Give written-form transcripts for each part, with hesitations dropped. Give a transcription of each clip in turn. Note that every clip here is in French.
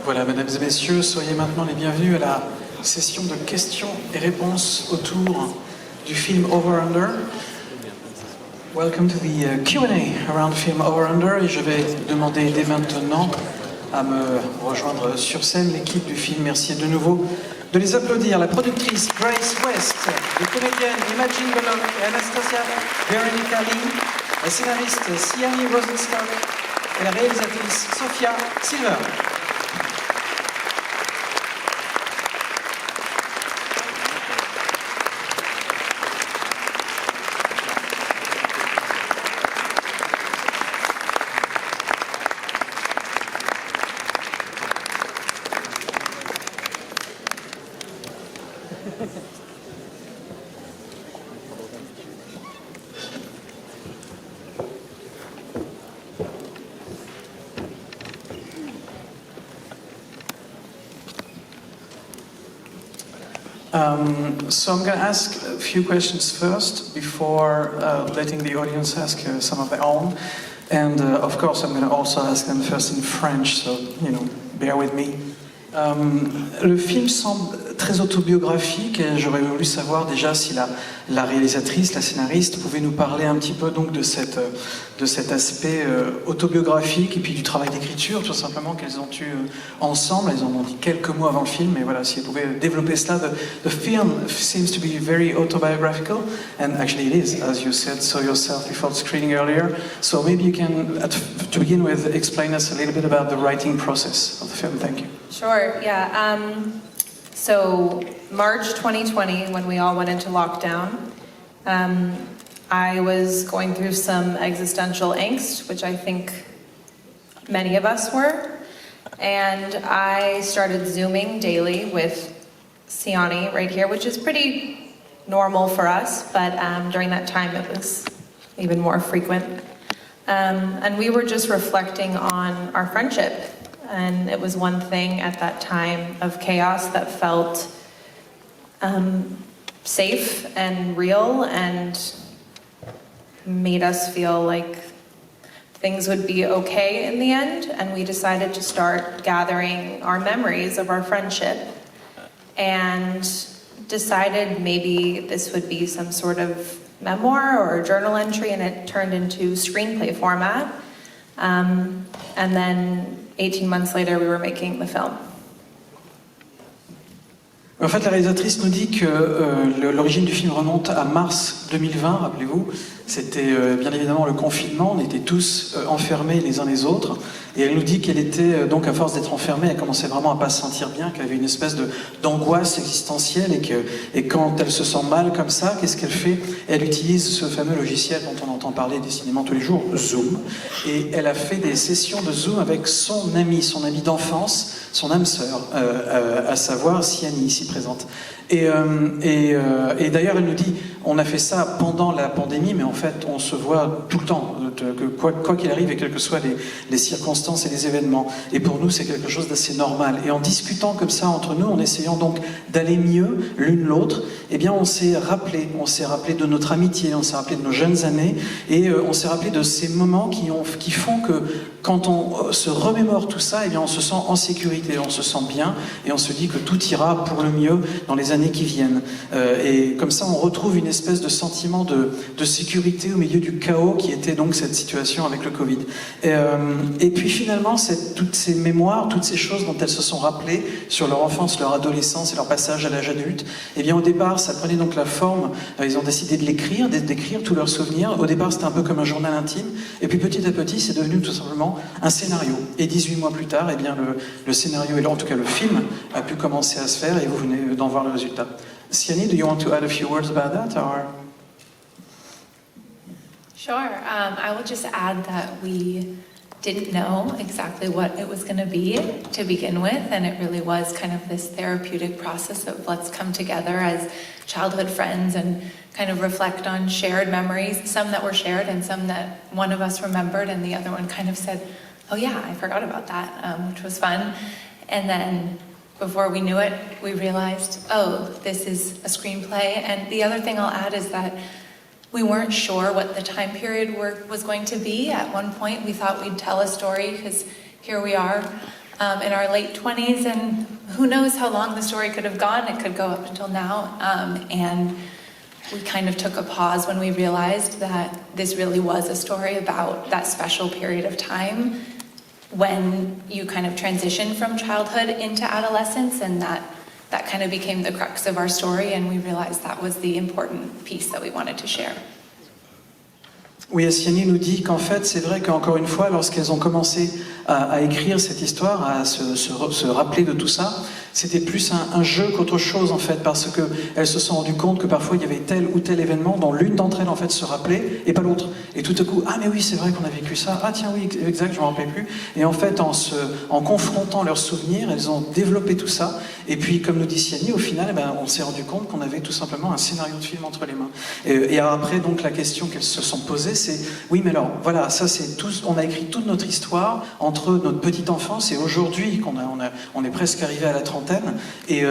Voilà, mesdames et messieurs, soyez maintenant les bienvenus à la session de questions et réponses autour du film Over Under. Welcome to the Q&A around the film Over Under, et je vais demander dès maintenant à me rejoindre sur scène l'équipe du film. Merci de nouveau de les applaudir. La productrice Grace West, les comédiennes Imagine Belloc et Anastasia Veronica Lee, la scénariste Siani Rosenstock et la réalisatrice Sophia Silver. So I'm going to ask a few questions first before letting the audience ask some of their own. And of course I'm going to also ask them first in French, so, bear with me. Le film semble très autobiographique et j'aurais voulu savoir déjà si la réalisatrice, la scénariste pouvait nous parler un petit peu donc de cet aspect autobiographique et puis du travail d'écriture tout simplement qu'elles ont eu ensemble. Elles en ont dit quelques mots avant le film, mais voilà, si elles pouvaient développer cela. The film seems to be very autobiographical, and actually it is, as you said so yourself before the screening earlier. So maybe you can, to begin with, explain us a little bit about the writing process of the film. Thank you. Sure, yeah. So March 2020, when we all went into lockdown, I was going through some existential angst, which I think many of us were. And I started Zooming daily with Siani right here, which is pretty normal for us, but during that time it was even more frequent. And we were just reflecting on our friendship. And it was one thing at that time of chaos that felt safe and real and made us feel like things would be okay in the end. And we decided to start gathering our memories of our friendship and decided maybe this would be some sort of memoir or a journal entry, and it turned into screenplay format. And then 18 months later, we were making the film. En fait, la réalisatrice nous dit que l'origine du film remonte à mars 2020, rappelez-vous. C'était bien évidemment le confinement, on était tous enfermés les uns les autres. Et elle nous dit qu'elle était, donc à force d'être enfermée, elle commençait vraiment à pas se sentir bien, qu'elle avait une espèce d'angoisse existentielle et quand elle se sent mal comme ça, qu'est-ce qu'elle fait? Elle utilise ce fameux logiciel dont on entend parler décidément tous les jours, Zoom. Et elle a fait des sessions de Zoom avec son ami d'enfance, son âme sœur, à savoir Siani, ici présente. Et d'ailleurs, elle nous dit, on a fait ça pendant la pandémie, mais en fait, on se voit tout le temps, quoi qu'il arrive et quelles que soient les circonstances et les événements. Et pour nous, c'est quelque chose d'assez normal. Et en discutant comme ça entre nous, en essayant donc d'aller mieux l'une l'autre, eh bien, on s'est rappelé de notre amitié, on s'est rappelé de nos jeunes années, et on s'est rappelé de ces moments qui font que quand on se remémore tout ça, eh bien, on se sent en sécurité, on se sent bien, et on se dit que tout ira pour le mieux dans les années qui viennent. Et comme ça, on retrouve une espèce de sentiment de sécurité au milieu du chaos qui était donc cette situation avec le Covid. Et puis finalement, toutes ces mémoires, toutes ces choses dont elles se sont rappelées sur leur enfance, leur adolescence et leur passage à l'âge adulte, eh bien au départ, ça prenait donc la forme, ils ont décidé de l'écrire, d'écrire tous leurs souvenirs. Au départ, c'était un peu comme un journal intime, et puis petit à petit, c'est devenu tout simplement un scénario. Et 18 mois plus tard, eh bien le scénario, et là en tout cas le film, a pu commencer à se faire, et vous venez d'en voir le résultat. Siani, do you want to add a few words about that, or? Sure. I will just add that we didn't know exactly what it was going to be to begin with, and it really was kind of this therapeutic process of let's come together as childhood friends and kind of reflect on shared memories, some that were shared and some that one of us remembered and the other one kind of said, oh yeah, I forgot about that, which was fun. And then before we knew it, we realized, oh, this is a screenplay. And the other thing I'll add is that we weren't sure what the time period was going to be. At one point, we thought we'd tell a story, because here we are, in our late 20s, and who knows how long the story could have gone. It could go up until now. And we kind of took a pause when we realized that this really was a story about that special period of time when you kind of transition from childhood into adolescence, and that kind of became the crux of our story, and we realized that was the important piece that we wanted to share. Oui, Siani nous dit qu'en fait, c'est vrai qu'encore une fois, lorsqu'elles ont commencé à écrire cette histoire, à se rappeler de tout ça, c'était plus un jeu qu'autre chose en fait, parce qu'elles se sont rendues compte que parfois il y avait tel ou tel événement dont l'une d'entre elles en fait se rappelait et pas l'autre. Et tout à coup, ah mais oui, c'est vrai qu'on a vécu ça, ah tiens oui, exact, je m'en rappelais plus. Et en fait, en confrontant leurs souvenirs, elles ont développé tout ça. Et puis, comme nous dit Siani, au final, on s'est rendu compte qu'on avait tout simplement un scénario de film entre les mains. Et après, donc, la question qu'elles se sont posées, c'est, oui, mais alors, voilà, ça c'est tout, on a écrit toute notre histoire entre notre petite enfance et aujourd'hui, on est presque arrivé à la trentaine, et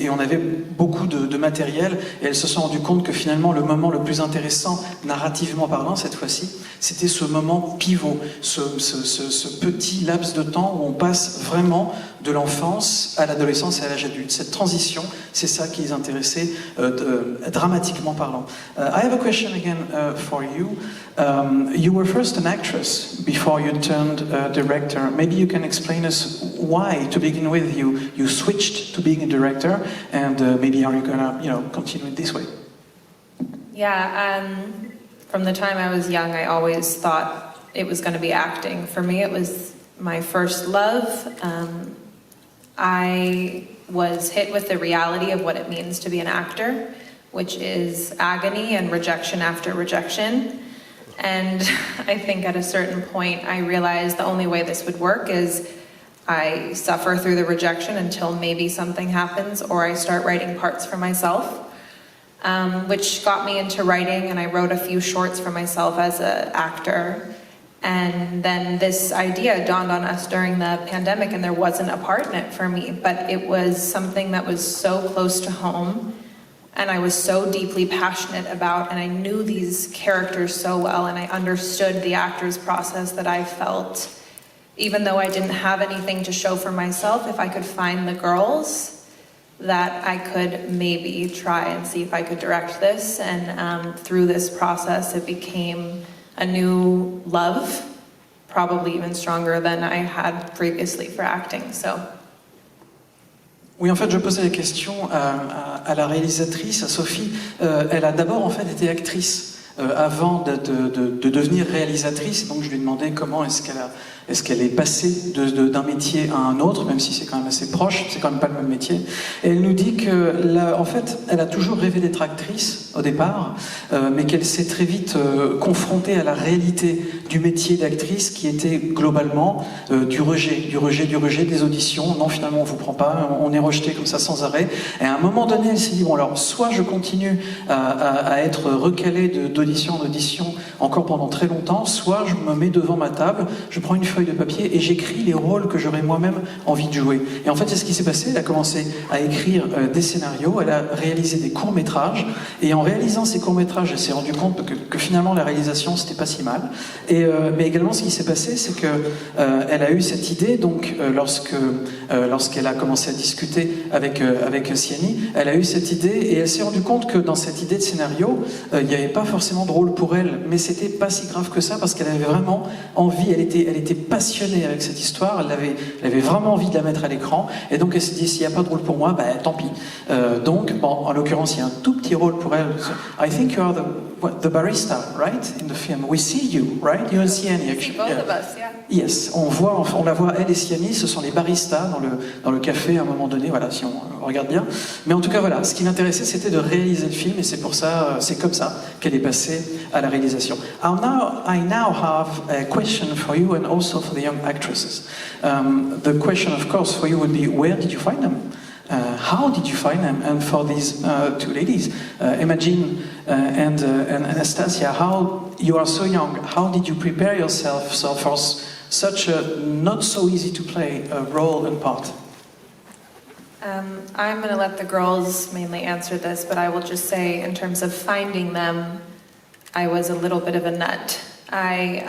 on avait beaucoup de matériel, et elles se sont rendues compte que finalement, le moment le plus intéressant, narrativement parlant, cette fois-ci, c'était ce moment pivot, ce petit laps de temps où on passe vraiment de l'enfance à l'adolescence et à l'âge adulte. Cette transition, c'est ça qui les intéressait dramatiquement parlant. I have a question again for you. You were first an actress before you turned director. Maybe you can explain us why, to begin with, you switched to being a director, and maybe are you gonna, continue it this way? Yeah, from the time I was young, I always thought it was going to be acting. For me, it was my first love. I was hit with the reality of what it means to be an actor, which is agony and rejection after rejection. And I think at a certain point I realized the only way this would work is I suffer through the rejection until maybe something happens, or I start writing parts for myself, which got me into writing, and I wrote a few shorts for myself as an actor. And then this idea dawned on us during the pandemic, and there wasn't a part in it for me, but it was something that was so close to home, and I was so deeply passionate about, and I knew these characters so well, and I understood the actor's process, that I felt, even though I didn't have anything to show for myself, if I could find the girls, that I could maybe try and see if I could direct this. And through this process, it became a new love, probably even stronger than I had previously for acting. So. Oui, en fait, je posais la question à la réalisatrice, à Sophie. Elle a d'abord, en fait, été actrice avant de devenir réalisatrice. Donc, je lui ai demandé comment est-ce qu'elle est passée d'un métier à un autre, même si c'est quand même assez proche, c'est quand même pas le même métier. Et elle nous dit que, en fait, elle a toujours rêvé d'être actrice au départ, mais qu'elle s'est très vite confrontée à la réalité du métier d'actrice, qui était globalement du rejet, des auditions. Non, finalement, on vous prend pas, on est rejeté comme ça sans arrêt. Et à un moment donné, elle s'est dit, bon alors, soit je continue à être recalée d'audition en audition encore pendant très longtemps, soit je me mets devant ma table, je prends une feuille de papier et j'écris les rôles que j'aurais moi-même envie de jouer. Et en fait, c'est ce qui s'est passé. Elle a commencé à écrire des scénarios, elle a réalisé des courts-métrages, et en réalisant ces courts-métrages, elle s'est rendue compte que finalement la réalisation, c'était pas si mal. Mais également, ce qui s'est passé, c'est qu'elle a eu cette idée, donc lorsqu'elle a commencé à discuter avec Siani, elle a eu cette idée, et elle s'est rendue compte que dans cette idée de scénario, il n'y avait pas forcément de rôle pour elle, mais c'était pas si grave que ça, parce qu'elle avait vraiment envie, elle était passionnée avec cette histoire, elle avait vraiment envie de la mettre à l'écran, et donc elle s'est dit, s'il n'y a pas de rôle pour moi, tant pis. Donc, bon, en l'occurrence, il y a un tout petit rôle pour elle. I think you are the barista, right, in the film. We see you, right? You and Siani, actually. Both of us, yeah. Yes, on la voit, elle et Siani, ce sont les baristas dans le café à un moment donné, voilà, si on regarde bien. Mais en tout cas, voilà, ce qui l'intéressait, c'était de réaliser le film, et c'est comme ça qu'elle est passée à la réalisation. I now have a question for you and also for the young actresses. The question, of course, for you would be, where did you find them? How did you find them? And for these two ladies, Imogene and Anastasia, how you are so young, how did you prepare yourself for such a not so easy to play role and part? I'm going to let the girls mainly answer this, but I will just say, in terms of finding them, I was a little bit of a nut. I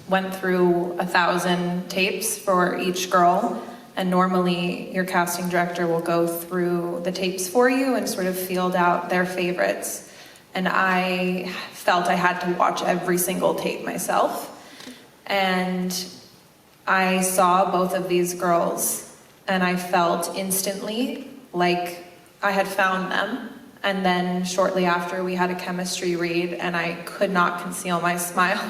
went through 1,000 tapes for each girl, and normally your casting director will go through the tapes for you and sort of field out their favorites. And I felt I had to watch every single tape myself. And I saw both of these girls, and I felt instantly like I had found them. And then shortly after, we had a chemistry read, and I could not conceal my smile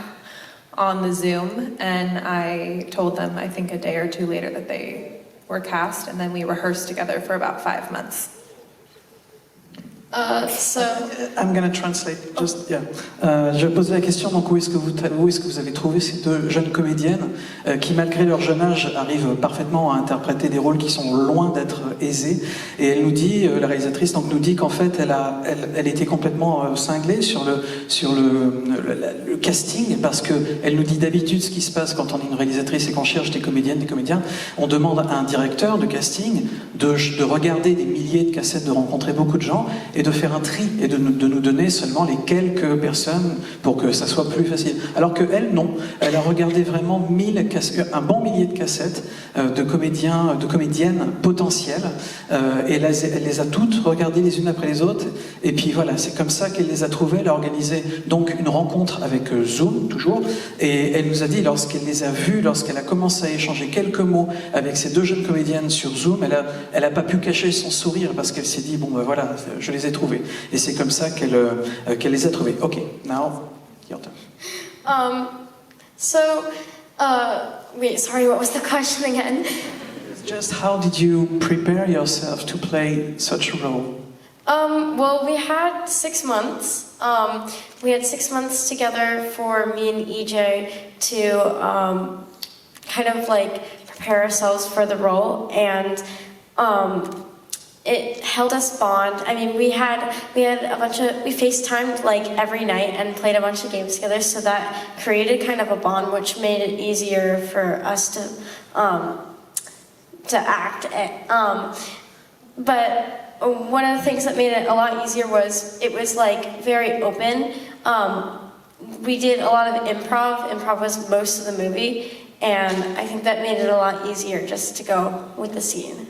on the Zoom. And I told them, I think a day or two later, that they were cast, and then we rehearsed together for about 5 months. I'm gonna translate. Just, yeah. Je posais la question, donc où est-ce que vous avez trouvé ces deux jeunes comédiennes qui, malgré leur jeune âge, arrivent parfaitement à interpréter des rôles qui sont loin d'être aisés. Et elle nous dit, la réalisatrice donc nous dit qu'en fait, elle était complètement cinglée sur le casting, parce que elle nous dit d'habitude ce qui se passe quand on est une réalisatrice et qu'on cherche des comédiennes, des comédiens, on demande à un directeur de casting de regarder des milliers de cassettes, de rencontrer beaucoup de gens et de faire un tri et de nous donner seulement les quelques personnes pour que ça soit plus facile. Alors que elle, non. Elle a regardé vraiment un bon millier de cassettes de comédiens, de comédiennes potentielles et elle les a toutes regardées les unes après les autres. Et puis voilà, c'est comme ça qu'elle les a trouvées. Elle a organisé donc une rencontre avec Zoom, toujours. Et elle nous a dit, lorsqu'elle les a vues, lorsqu'elle a commencé à échanger quelques mots avec ces deux jeunes comédiennes sur Zoom, elle a pas pu cacher son sourire parce qu'elle s'est dit, bon ben voilà, je les ai trouvées. Et c'est comme ça qu'elle les a trouvées. Ok, now, your turn. Wait, sorry, what was the question again? Just how did you prepare yourself to play such a role? Well, we had 6 months. We had 6 months together for me and EJ to kind of like prepare ourselves for the role, and it held us bond. I mean, we FaceTimed like every night and played a bunch of games together, so that created kind of a bond, which made it easier for us to act. But one of the things that made it a lot easier was it was like very open. We did a lot of improv. Improv was most of the movie, and I think that made it a lot easier just to go with the scene.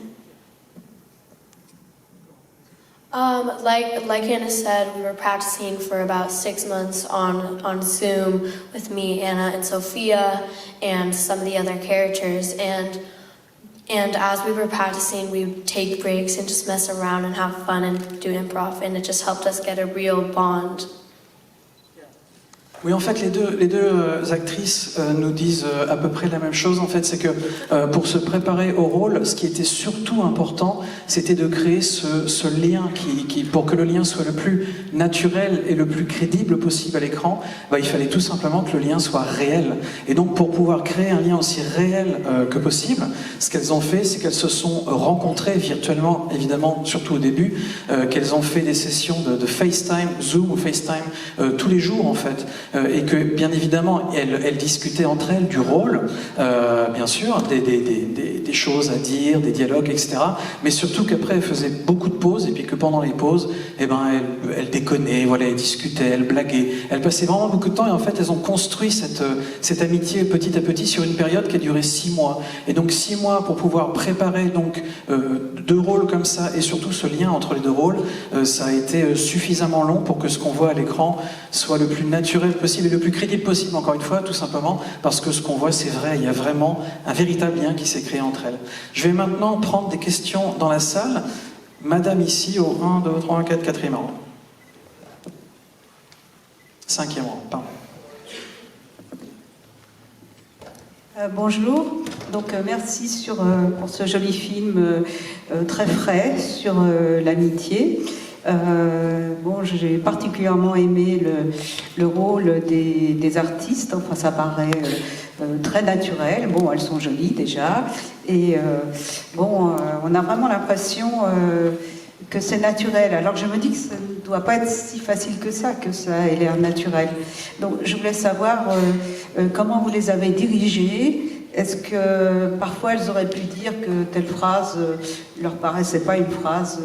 Like Anna said, we were practicing for about 6 months on Zoom with me, Anna, and Sophia, and some of the other characters. And as we were practicing, we would take breaks and just mess around and have fun and do improv, and it just helped us get a real bond. Oui, en fait, les deux actrices nous disent à peu près la même chose. En fait, c'est que pour se préparer au rôle, ce qui était surtout important, c'était de créer ce lien pour que le lien soit le plus naturel et le plus crédible possible à l'écran. Il fallait tout simplement que le lien soit réel. Et donc, pour pouvoir créer un lien aussi réel que possible, ce qu'elles ont fait, c'est qu'elles se sont rencontrées virtuellement, évidemment, surtout au début, qu'elles ont fait des sessions de FaceTime, Zoom ou FaceTime tous les jours, en fait. Et que, bien évidemment, elles discutaient entre elles du rôle, bien sûr, des choses à dire, des dialogues, etc. Mais surtout qu'après, elles faisaient beaucoup de pauses, et puis que pendant les pauses, elles déconnaient, voilà, elles discutaient, elles blaguaient. Elles passaient vraiment beaucoup de temps, et en fait, elles ont construit cette amitié petit à petit sur une période qui a duré 6 mois. Et donc 6 mois pour pouvoir préparer donc, 2 rôles comme ça, et surtout ce lien entre les 2 rôles, ça a été suffisamment long pour que ce qu'on voit à l'écran soit le plus naturel possible et le plus crédible possible, encore une fois, tout simplement parce que ce qu'on voit, c'est vrai, il y a vraiment un véritable lien qui s'est créé entre elles. Je vais maintenant prendre des questions dans la salle. Madame ici, au 1, 2, 3, 4, 4e rang. 5e rang, pardon. Bonjour, donc merci pour ce joli film très frais sur l'amitié. J'ai particulièrement aimé le rôle des artistes, enfin ça paraît très naturel. Bon, elles sont jolies déjà, et on a vraiment l'impression que c'est naturel. Alors je me dis que ça ne doit pas être si facile que ça ait l'air naturel. Donc je voulais savoir comment vous les avez dirigées. Est-ce que parfois elles auraient pu dire que telle phrase leur paraissait pas une phrase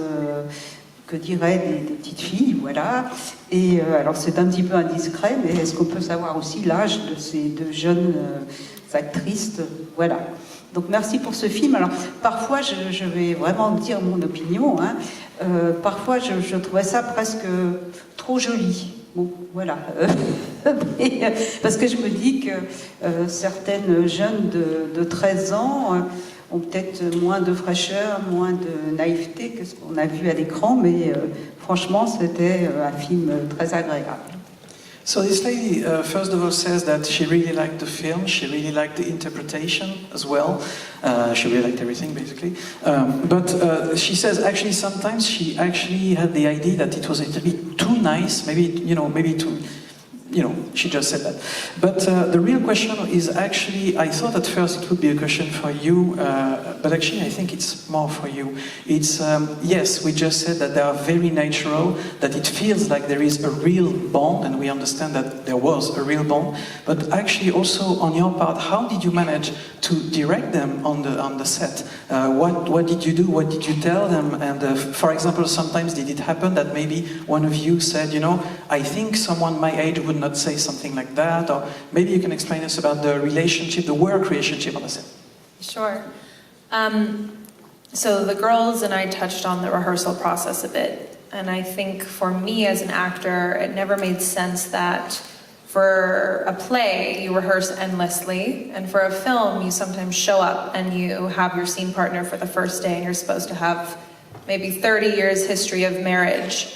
que diraient des petites filles, voilà. Et alors c'est un petit peu indiscret, mais est-ce qu'on peut savoir aussi l'âge de ces deux jeunes actrices, voilà. Donc merci pour ce film. Alors parfois, je vais vraiment dire mon opinion, hein. Parfois je trouvais ça presque trop joli. Bon, voilà. Parce que je me dis que certaines jeunes de 13 ans ont peut-être moins de fraîcheur, moins de naïveté que ce qu'on a vu à l'écran, mais franchement, c'était un film très agréable. So this lady, first of all, says that she really liked the film, she really liked the interpretation as well. She really liked everything, basically. But she says actually sometimes she actually had the idea that it was a little bit too nice, maybe too... she just said that. But the real question is actually, I thought at first it would be a question for you, but actually I think it's more for you. It's, yes, we just said that they are very natural, that it feels like there is a real bond, and we understand that there was a real bond, but actually also on your part, how did you manage to direct them on the set? What did you do? What did you tell them? And for example, sometimes did it happen that maybe one of you said, I think someone my age would not say something like that, or maybe you can explain us about the relationship, the work relationship on the set. Sure. So the girls and I touched on the rehearsal process a bit, and I think for me as an actor, it never made sense that for a play you rehearse endlessly, and for a film you sometimes show up and you have your scene partner for the first day and you're supposed to have maybe 30 years history of marriage.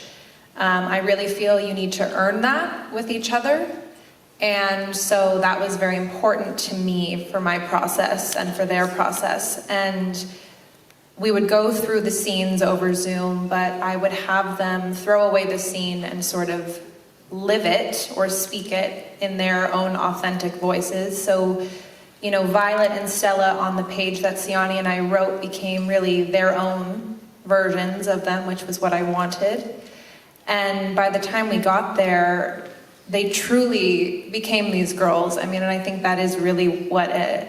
I really feel you need to earn that with each other, and so that was very important to me for my process and for their process. And we would go through the scenes over Zoom, but I would have them throw away the scene and sort of live it or speak it in their own authentic voices. So, Violet and Stella on the page that Siani and I wrote became really their own versions of them, which was what I wanted. And by the time we got there, they truly became these girls. I mean, and I think that is really what a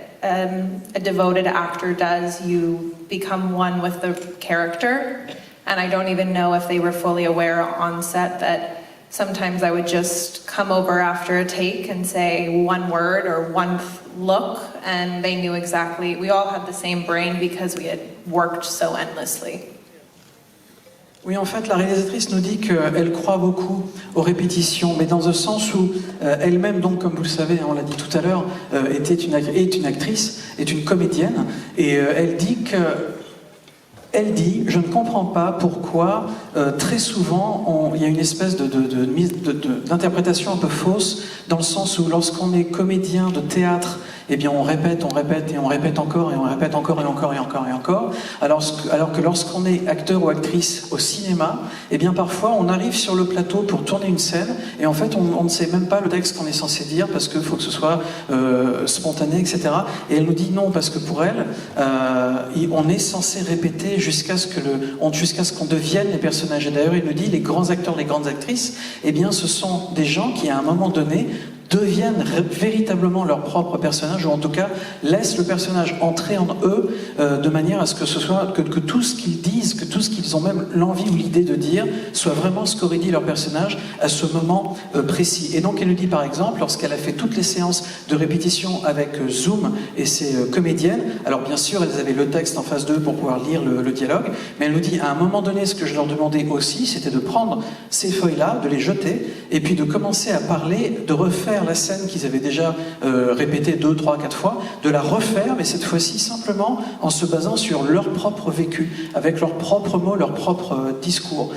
devoted actor does. You become one with the character. And I don't even know if they were fully aware on set that sometimes I would just come over after a take and say one word or one look, and they knew exactly. We all had the same brain because we had worked so endlessly. Oui, en fait, la réalisatrice nous dit qu'elle croit beaucoup aux répétitions, mais dans un sens où elle-même, donc, comme vous le savez, on l'a dit tout à l'heure, est une actrice, est une comédienne, et elle dit, je ne comprends pas pourquoi très souvent il y a une espèce d'interprétation un peu fausse, dans le sens où lorsqu'on est comédien de théâtre, eh bien on répète et on répète encore et on répète encore et encore et encore et encore, alors que lorsqu'on est acteur ou actrice au cinéma, eh bien parfois on arrive sur le plateau pour tourner une scène et en fait on ne sait même pas le texte qu'on est censé dire parce qu'il faut que ce soit spontané, etc. Et elle nous dit non, parce que pour elle, on est censé répéter jusqu'à ce qu'on devienne les personnages. Et d'ailleurs, il nous dit, les grands acteurs, les grandes actrices, eh bien, ce sont des gens qui, à un moment donné, deviennent véritablement leur propre personnage, ou en tout cas laissent le personnage entrer en eux de manière à ce que ce soit que tout ce qu'ils disent, que tout ce qu'ils ont même l'envie ou l'idée de dire soit vraiment ce qu'aurait dit leur personnage à ce moment précis. Et donc elle nous dit par exemple, lorsqu'elle a fait toutes les séances de répétition avec Zoom et ses comédiennes, alors bien sûr elles avaient le texte en face d'eux pour pouvoir lire le dialogue, mais elle nous dit à un moment donné, ce que je leur demandais aussi, c'était de prendre ces feuilles-là, de les jeter, et puis de commencer à parler, de refaire la scène qu'ils avaient déjà répétée 2, 3, 4 fois, de la refaire, mais cette fois-ci simplement en se basant sur leur propre vécu, avec leurs propres mots, leur propre discours.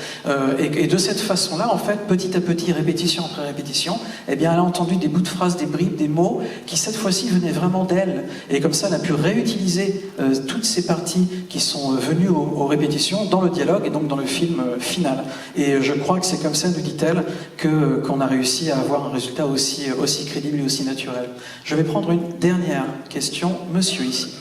Et de cette façon-là, en fait, petit à petit, répétition après répétition, eh bien, elle a entendu des bouts de phrases, des bribes, des mots qui cette fois-ci venaient vraiment d'elle. Et comme ça, elle a pu réutiliser toutes ces parties qui sont venues aux répétitions dans le dialogue et donc dans le film final. Et je crois que c'est comme ça, nous dit-elle, qu'on a réussi à avoir un résultat aussi crédible et aussi naturel. Je vais prendre une dernière question. Monsieur ici.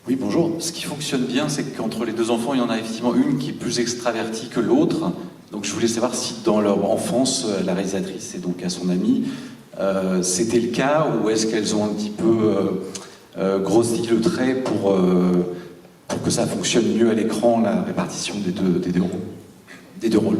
Oui, bonjour. Ce qui fonctionne bien, c'est qu'entre les deux enfants, il y en a effectivement une qui est plus extravertie que l'autre. Donc je voulais savoir si dans leur enfance, la réalisatrice et donc à son amie c'était le cas, ou est-ce qu'elles ont un petit peu grossi le trait pour que ça fonctionne mieux à l'écran, la répartition des deux rôles?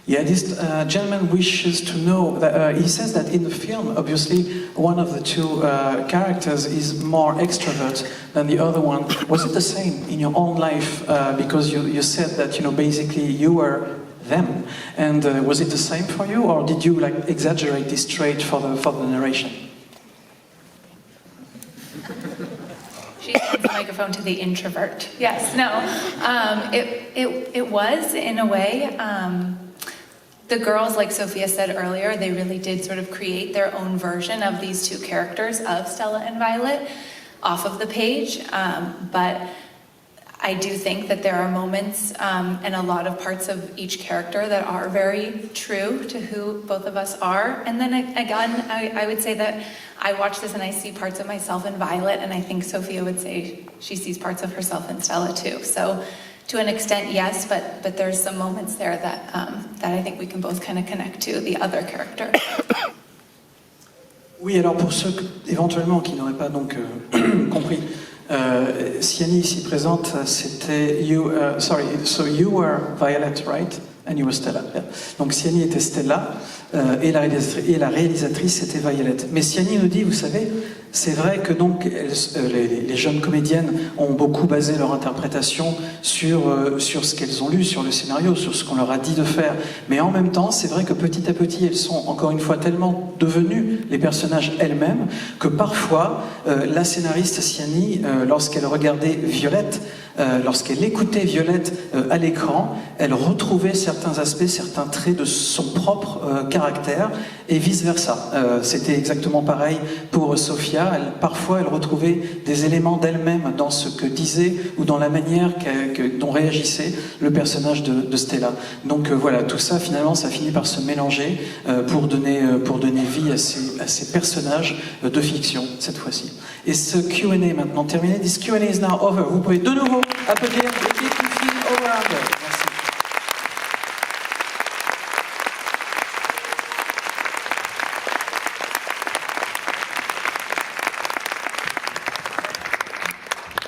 Yeah, this gentleman wishes to know that he says that in the film, obviously, one of the two characters is more extrovert than the other one. Was it the same in your own life? Because you said that basically you were them, and was it the same for you, or did you exaggerate this trait for the narration? She hands the microphone to the introvert. Yes, no, it was in a way. The girls, like Sophia said earlier, they really did sort of create their own version of these two characters of Stella and Violet off of the page. But I do think that there are moments and a lot of parts of each character that are very true to who both of us are. And then again, I would say that I watch this and I see parts of myself in Violet, and I think Sophia would say she sees parts of herself in Stella too. So to an extent, yes, but there's some moments there that I think we can both kind of connect to the other character. Oui, alors pour ceux éventuellement qui n'auraient pas donc compris, Siani ici présente, c'était so you were Violet, right? And you were Stella. Yeah. Donc Siani était Stella et la réalisatrice était Violet. Mais Siani nous dit, vous savez, c'est vrai que donc les jeunes comédiennes ont beaucoup basé leur interprétation sur ce qu'elles ont lu, sur le scénario, sur ce qu'on leur a dit de faire. Mais en même temps, c'est vrai que petit à petit, elles sont encore une fois tellement devenues les personnages elles-mêmes que parfois, la scénariste Siani, lorsqu'elle regardait Violette, lorsqu'elle écoutait Violette à l'écran, elle retrouvait certains aspects, certains traits de son propre caractère et vice-versa. C'était exactement pareil pour Sophia. Parfois, elle retrouvait des éléments d'elle-même dans ce que disait ou dans la manière dont réagissait le personnage de Stella. Donc voilà, tout ça, finalement, ça finit par se mélanger pour donner vie à ces personnages de fiction, cette fois-ci. Et ce Q&A maintenant terminé. This Q&A is now over. Vous pouvez de nouveau applaudir l'équipe du film Over Under.